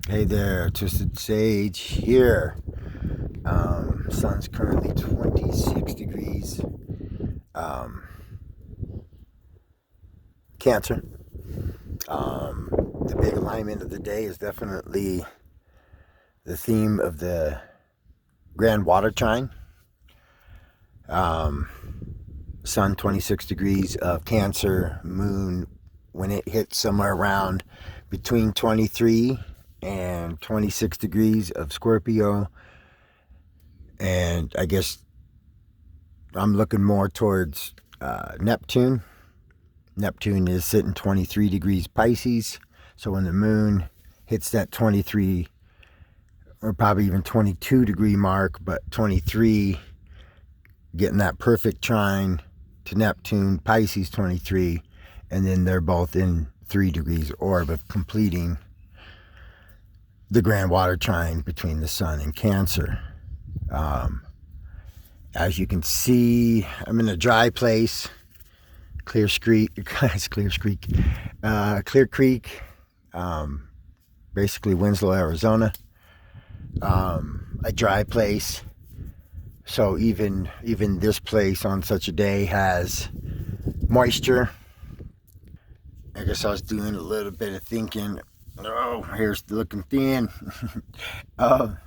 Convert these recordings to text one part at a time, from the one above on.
Hey there, Twisted Sage here. Sun's currently 26 degrees. Um, Cancer. The big alignment of the day is definitely the theme of the Grand Water Trine. Um, Sun 26 degrees of Cancer, Moon when it hits somewhere around between 23 and 26 degrees of Scorpio. And I guess I'm looking more towards Neptune. Neptune is sitting 23 degrees Pisces. So when the moon hits that 23 or probably even 22 degree mark, but 23, getting that perfect trine to Neptune, Pisces 23, and then they're both in 3 degrees orb of completing the grand water trine between the sun and Cancer. As you can see, I'm in a dry place. Clear Creek, basically Winslow, Arizona. A dry place. So even this place on such a day has moisture. I guess I was doing a little bit of thinking. Oh, hair's looking thin. About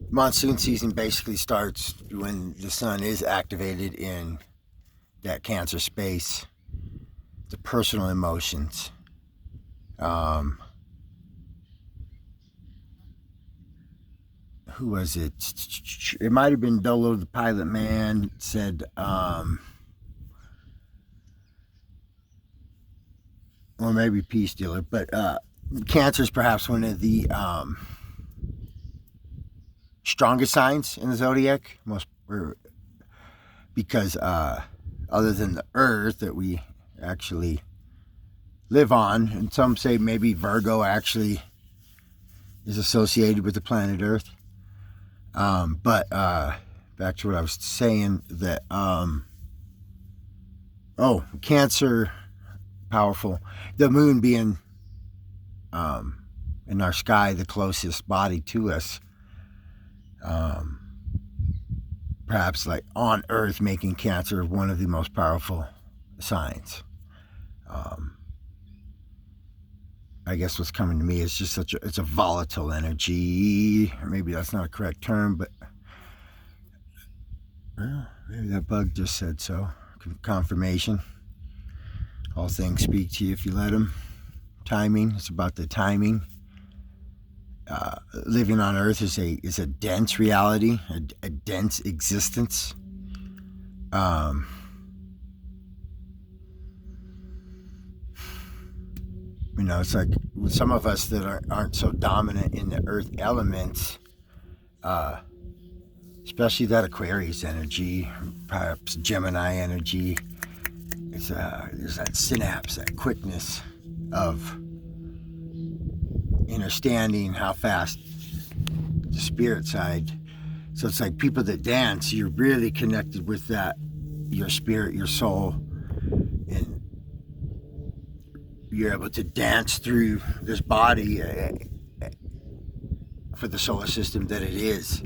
monsoon season basically starts when the sun is activated in that Cancer space. The personal emotions. Who was it? It might have been Dolo the Pilot Man said, or maybe Peace Dealer, but Cancer is perhaps one of the strongest signs in the zodiac, because other than the Earth that we actually live on, and some say maybe Virgo actually is associated with the planet Earth. But back to what I was saying, that Cancer, powerful. The moon being in our sky, the closest body to us. Perhaps like on Earth, making Cancer one of the most powerful signs. I guess what's coming to me is just it's a volatile energy. Or maybe that's not a correct term, but maybe that bug just said so. Confirmation. All things speak to you if you let them. Timing. It's about the timing. Living on Earth is a dense reality, a dense existence. It's like with some of us that aren't so dominant in the Earth elements, especially that Aquarius energy, perhaps Gemini energy. There's that synapse, that quickness of understanding how fast the spirit side. So it's like people that dance, you're really connected with that, your spirit, your soul, and you're able to dance through this body for the solar system that it is.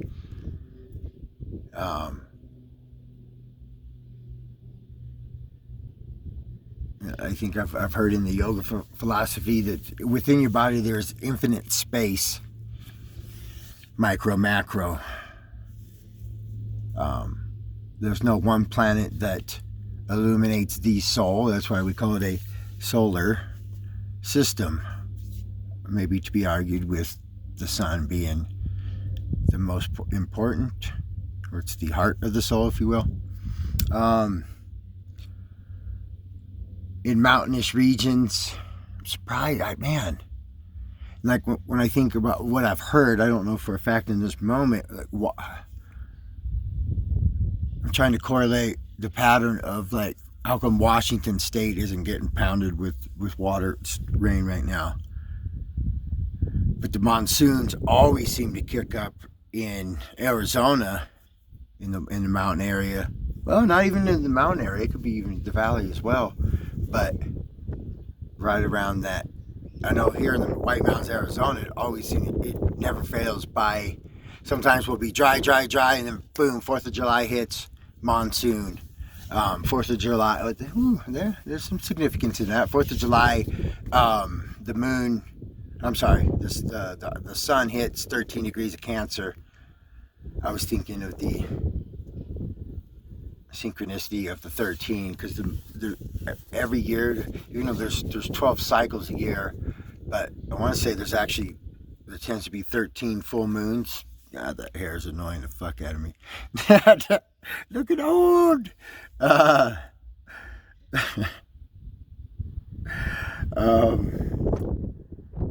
I think I've heard in the yoga philosophy that within your body there's infinite space, micro, macro. There's no one planet that illuminates the soul. That's why we call it a solar system. Maybe to be argued with the sun being the most important, or it's the heart of the soul, if you will. In mountainous regions, I'm surprised, like when I think about what I've heard, I don't know for a fact in this moment, like, I'm trying to correlate the pattern of like, how come Washington State isn't getting pounded with water, rain right now? But the monsoons always seem to kick up in Arizona, in the mountain area. Well, not even in the mountain area. It could be even the valley as well. but right around that. I know here in the White Mountains, Arizona, it never fails by. Sometimes we'll be dry, and then boom, 4th of July hits, monsoon. 4th of July, there's some significance in that. 4th of July, the moon, I'm sorry, the sun hits 13 degrees of Cancer. I was thinking of the synchronicity of the 13, because every year, even though there's 12 cycles a year, but I want to say there tends to be 13 full moons. God, that hair is annoying the fuck out of me. Looking old.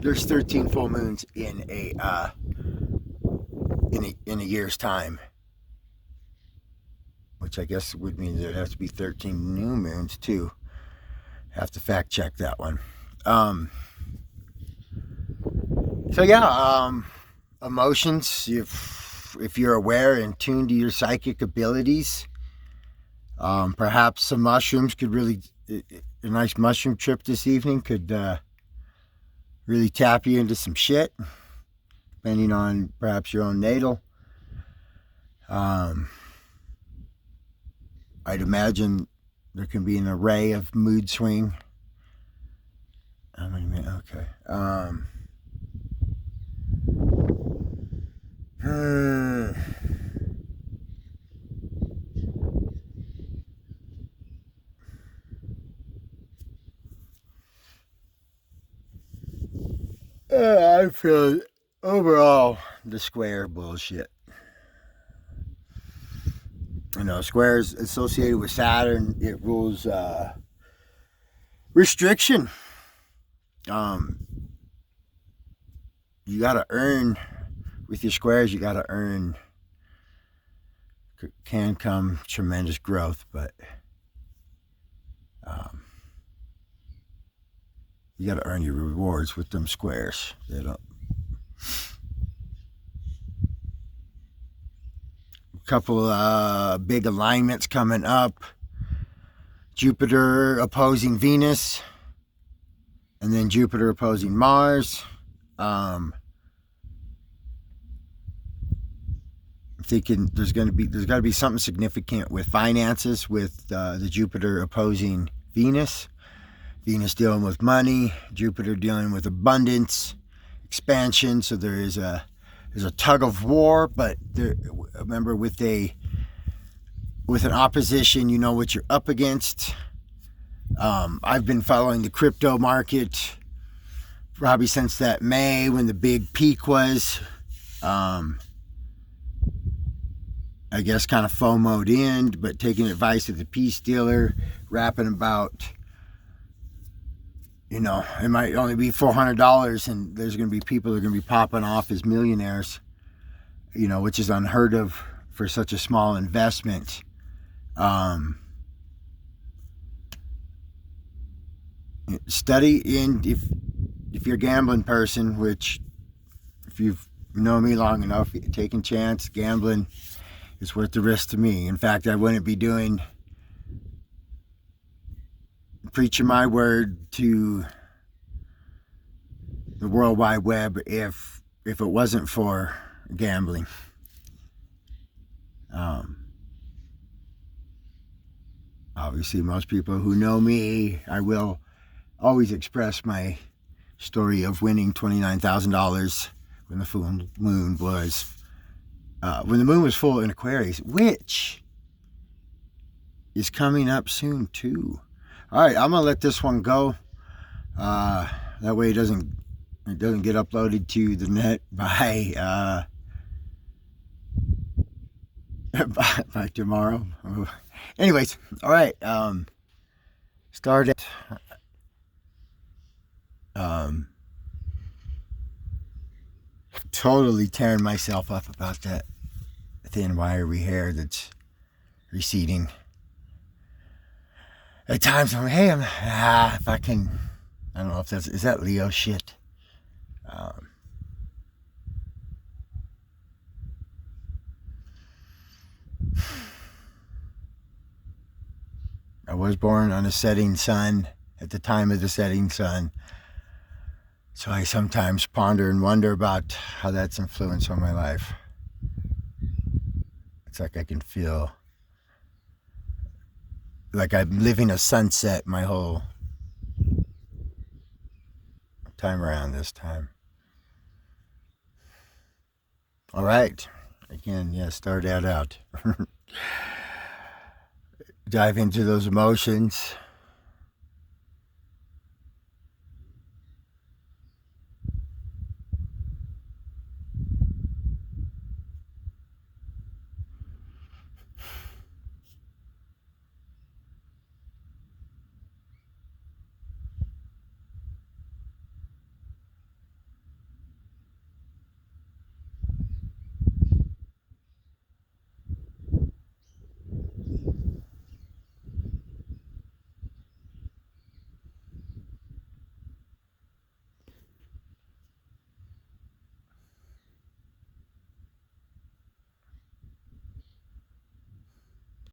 There's 13 full moons in a year's time, which I guess would mean there has to be 13 new moons too. Have to fact check that one. Emotions. If you're aware and tuned to your psychic abilities, perhaps some mushrooms could really, a nice mushroom trip this evening could really tap you into some shit, depending on perhaps your own natal. I'd imagine there can be an array of mood swing. How many minutes? Okay. I feel overall the square bullshit. Squares associated with Saturn, it rules restriction. You gotta earn with your squares. You gotta earn. Can come tremendous growth, but you gotta earn your rewards with them squares. They don't. A couple big alignments coming up. Jupiter opposing Venus, and then Jupiter opposing Mars. I'm thinking there's got to be something significant with finances, with the Jupiter opposing Venus. Venus dealing with money, Jupiter dealing with abundance, expansion. So there's a tug of war, but remember, with an opposition, you know what you're up against. I've been following the crypto market probably since that May when the big peak was. I guess kind of FOMO'd in, but taking advice of the peace dealer, rapping about, it might only be $400, and there's going to be people that are going to be popping off as millionaires, which is unheard of for such a small investment. Study in, if you're a gambling person, which if you've known me long enough, taking chance, gambling, it's worth the risk to me. In fact, I wouldn't be preaching my word to the World Wide Web if it wasn't for gambling. Obviously, most people who know me, I will always express my story of winning $29,000 when the full moon was. When the moon was full in Aquarius, which is coming up soon too. All right, I'm gonna let this one go. That way it doesn't get uploaded to the net by by tomorrow. Anyways, all right. Started. Totally tearing myself up about that thin wiry hair that's receding. At times I'm, hey, if I can, I don't know if is that Leo shit? I was born on a setting sun at the time of the setting sun. So I sometimes ponder and wonder about how that's influenced on my life. It's like I can feel like I'm living a sunset my whole time around this time. All right. Again, yeah, start that out. Dive into those emotions.